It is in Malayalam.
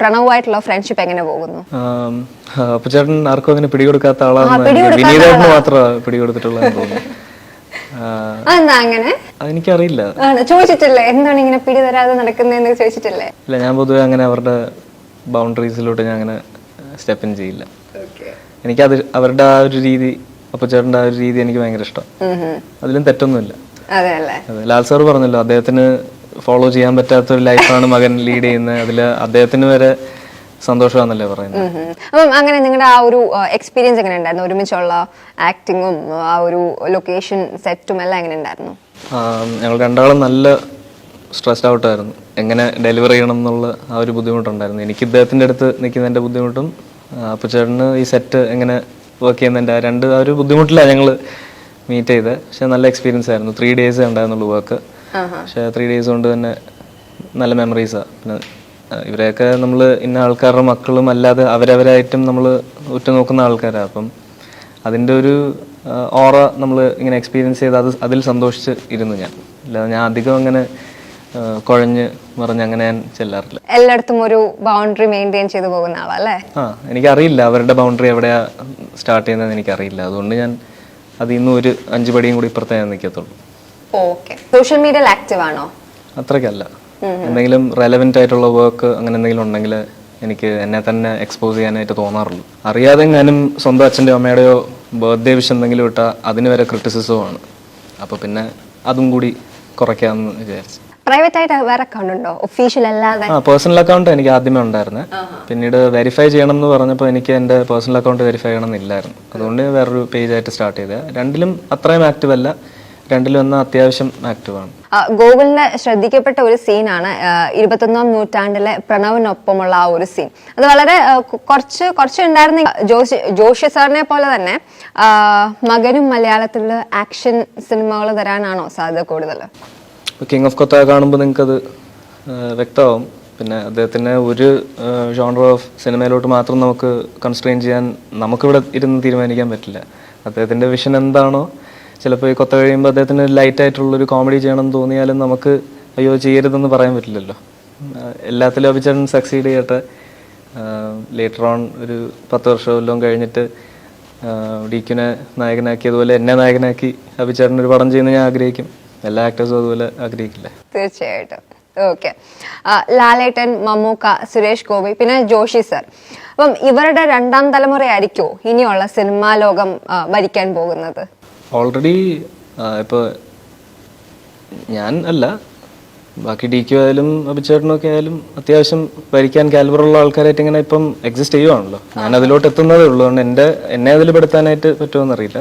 പ്രണവുമായിട്ടുള്ള ഫ്രണ്ട്ഷിപ്പ് എങ്ങനെ പോകുന്നു? അപ്പുചേട്ടൻ ആർക്കും അങ്ങനെ പിടികൊടുക്കാത്ത ആളാണ്, വിനീതേട്ടന് മാത്രമാണ് പിടികൊടുത്തിട്ടുള്ളതെന്ന് തോന്നുന്നു. അങ്ങനെ എനിക്കറിയില്ല, ചോദിച്ചിട്ടില്ലേ എന്താണ് ഇങ്ങനെ പിടി തരാതെ നടക്കുന്നതെന്ന് ചോദിച്ചിട്ടില്ലേ? ഇല്ല, ഞാൻ പൊതുവെ അങ്ങനെ അവരുടെ ബൗണ്ടറീസിലോട്ട് ഞാൻ അങ്ങനെ സ്റ്റെപ്പ് ഇൻ ചെയ്യില്ല. എനിക്കത് അവരുടെ ആ ഒരു രീതി, അപ്പുചേട്ടൻ്റെ ആ ഒരു രീതി എനിക്ക് ഭയങ്കര ഇഷ്ടം. അതിലും തെറ്റൊന്നുമില്ല. അതെ, ലാൽ സാർ പറഞ്ഞല്ലോ, അദ്ദേഹത്തിന് ഫോളോ ചെയ്യാൻ പറ്റാത്ത ഒരു ലൈഫാണ് മകൻ ലീഡ് ചെയ്യുന്നത്, അതിൽ അദ്ദേഹത്തിന് വരെ സന്തോഷമാണെന്നല്ലേ പറയുന്നത്. അപ്പം അങ്ങനെ നിങ്ങളുടെ ആ ഒരു എക്സ്പീരിയൻസ് എങ്ങനെ ഉണ്ടായിരുന്നു? ഒരുമിച്ചുള്ള ആക്ടിങ്ങും ആ ഒരു ലൊക്കേഷൻ സെറ്റും എല്ലാം എങ്ങനെ ഉണ്ടായിരുന്നു? ഞങ്ങൾ രണ്ടാളും നല്ല സ്ട്രെസ്ഡ് ഔട്ടായിരുന്നു. എങ്ങനെ ഡെലിവർ ചെയ്യണം എന്നുള്ള ആ ഒരു ബുദ്ധിമുട്ടുണ്ടായിരുന്നു. എനിക്ക് ഇദ്ദേഹത്തിൻ്റെ അടുത്ത് നിൽക്കുന്നതിൻ്റെ ബുദ്ധിമുട്ടും അപ്പുചേട്ടന് ഈ സെറ്റ് എങ്ങനെ വർക്ക് ചെയ്യുന്നതിൻ്റെ ആ ഒരു ബുദ്ധിമുട്ടിലാണ് ഞങ്ങൾ മീറ്റ് ചെയ്തത്. പക്ഷെ നല്ല എക്സ്പീരിയൻസ് ആയിരുന്നു. 3 days ഉണ്ടായിരുന്നുള്ളൂ വർക്ക്. പക്ഷേ 3 days കൊണ്ട് തന്നെ നല്ല മെമ്മറീസാണ്. പിന്നെ ഇവരെയൊക്കെ നമ്മൾ ഇന്ന ആൾക്കാരുടെ മക്കളും അല്ലാതെ അവരവരായിട്ടും നമ്മൾ ഉറ്റുനോക്കുന്ന ആൾക്കാരാണ്. അപ്പം അതിൻ്റെ ഒരു ഓറ നമ്മൾ ഇങ്ങനെ എക്സ്പീരിയൻസ് ചെയ്ത് അതിൽ സന്തോഷിച്ച് ഇരുന്നു ഞാൻ. അല്ലാതെ ഞാൻ അധികം അങ്ങനെ കുഴഞ്ഞ് മറിഞ്ഞ് അങ്ങനെ ഞാൻ ചെല്ലാറില്ല. എല്ലായിടത്തും ഒരു ബൗണ്ടറി മെയിൻറ്റെയിൻ ചെയ്ത് പോകുന്ന ആളല്ലേ? എനിക്കറിയില്ല അവരുടെ ബൗണ്ടറി എവിടെയാ സ്റ്റാർട്ട് ചെയ്യുന്നതെന്ന് എനിക്കറിയില്ല. അതുകൊണ്ട് ഞാൻ അതിൽ നിന്ന് ഒരു 5 പടിയും കൂടി ഇപ്പുറത്തേ ഞാൻ നിൽക്കത്തുള്ളൂ. ഓക്കെ. സോഷ്യൽ മീഡിയയിൽ ആക്റ്റീവ് ആണോ? അത്രയ്ക്കല്ല. എന്തെങ്കിലും റെലവെന്റ് ആയിട്ടുള്ള വർക്ക് അങ്ങനെ എന്തെങ്കിലും ഉണ്ടെങ്കിൽ എനിക്ക് എന്നെ തന്നെ എക്സ്പോസ് ചെയ്യാനായിട്ട് തോന്നാറുള്ളൂ. അറിയാതെ ഞാനും സ്വന്തം അച്ഛൻ്റെയോ അമ്മയുടെയോ ബർത്ത്ഡേ വിഷ് എന്തെങ്കിലും ഇട്ടാൽ അതിന് വരെ ക്രിറ്റിസിസമാണ്. അപ്പോൾ പിന്നെ അതും കൂടി കുറയ്ക്കാമെന്ന് വിചാരിച്ചു. പ്രൈവറ്റ് ആയിട്ട് വേറെ അക്കൗണ്ട് ഉണ്ടോ, ഒഫീഷ്യൽ അല്ലാതെ? പേഴ്സണൽ അക്കൗണ്ട് എനിക്ക് ആദ്യമേ ഉണ്ടായിരുന്നത്. പിന്നീട് വെരിഫൈ ചെയ്യണം എന്ന് പറഞ്ഞപ്പോൾ എനിക്ക് എൻ്റെ പേഴ്സണൽ അക്കൗണ്ട് വെരിഫൈ ചെയ്യണം എന്നില്ലായിരുന്നു. അതുകൊണ്ട് വേറൊരു പേജായിട്ട് സ്റ്റാർട്ട് ചെയ്തത്. രണ്ടിലും അത്രയും ആക്റ്റീവ് അല്ല, രണ്ടിലും എന്നാൽ അത്യാവശ്യം ആക്റ്റീവ് ആണ്. ഗോകുലിന്റെ ശ്രദ്ധിക്കപ്പെട്ട ഒരു സീനാണ് 21ാം നൂറ്റാണ്ടിലെ പ്രണവിനൊപ്പമുള്ള ആ ഒരു സീൻ. അത് വളരെ കുറച്ച് ഉണ്ടായിരുന്ന ജോഷി സാറിനെ പോലെ തന്നെ മകനും മലയാളത്തിലുള്ള ആക്ഷൻ സിനിമകൾ തരാനാണോ സാധ്യത കൂടുതൽ? കിങ് ഓഫ് കൊത്ത കാണുമ്പോൾ നിങ്ങൾക്കത് വ്യക്തമാവും. പിന്നെ അദ്ദേഹത്തിന് ഒരു ജോണർ ഓഫ് സിനിമയിലോട്ട് മാത്രം നമുക്ക് കൺസ്ട്രെയിൻ ചെയ്യാൻ നമുക്കിവിടെ ഇരുന്ന് തീരുമാനിക്കാൻ പറ്റില്ല. അദ്ദേഹത്തിൻ്റെ വിഷൻ എന്താണോ, ചിലപ്പോൾ ഈ കൊത്ത കഴിയുമ്പോൾ അദ്ദേഹത്തിന് ലൈറ്റ് ആയിട്ടുള്ളൊരു കോമഡി ചെയ്യണമെന്ന് തോന്നിയാലും നമുക്ക് അയ്യോ ചെയ്യരുതെന്ന് പറയാൻ പറ്റില്ലല്ലോ. എല്ലാത്തിലും അഭിചേട്ടൻ സക്സീഡ് ചെയ്യട്ടെ. ലേറ്റർ ഓൺ ഒരു 10 വർഷമെല്ലാം കഴിഞ്ഞിട്ട് ഡിക്യുനെ നായകനാക്കിയതുപോലെ എന്നെ നായകനാക്കി അഭിചേട്ടൻ ഒരു പടം ചെയ്യുന്ന ഞാൻ ആഗ്രഹിക്കും. എല്ലാ ആക്ടേഴ്സും അതുപോലെ ആഗ്രഹിക്കില്ലേ? തീർച്ചയായിട്ടും. ഓക്കെ. ലാലേട്ടൻ, മമ്മൂക്ക, സുരേഷ് ഗോപി, പിന്നെ ജോഷി സർ. അപ്പം ഇവരുടെ 2ാം തലമുറയായിരിക്കോ ഇനിയുള്ള സിനിമാ ലോകം ഭരിക്കാൻ പോകുന്നത്? ഓൾറെഡി ഇപ്പോൾ ഞാൻ അല്ല, ബാക്കി DQ ആയാലും അഭിചേട്ടനൊക്കെ ആയാലും അത്യാവശ്യം ഭരിക്കാൻ കാലിബറുള്ള ആൾക്കാരായിട്ട് ഇങ്ങനെ ഇപ്പം എക്സിസ്റ്റ് ചെയ്യുവാണല്ലോ. ഞാൻ അതിലോട്ട് എത്തുന്നതേ ഉള്ളൂ. അതുകൊണ്ട് എന്നെ അതിൽ പെടുത്താനായിട്ട് പറ്റുമോയെന്നറിയില്ല.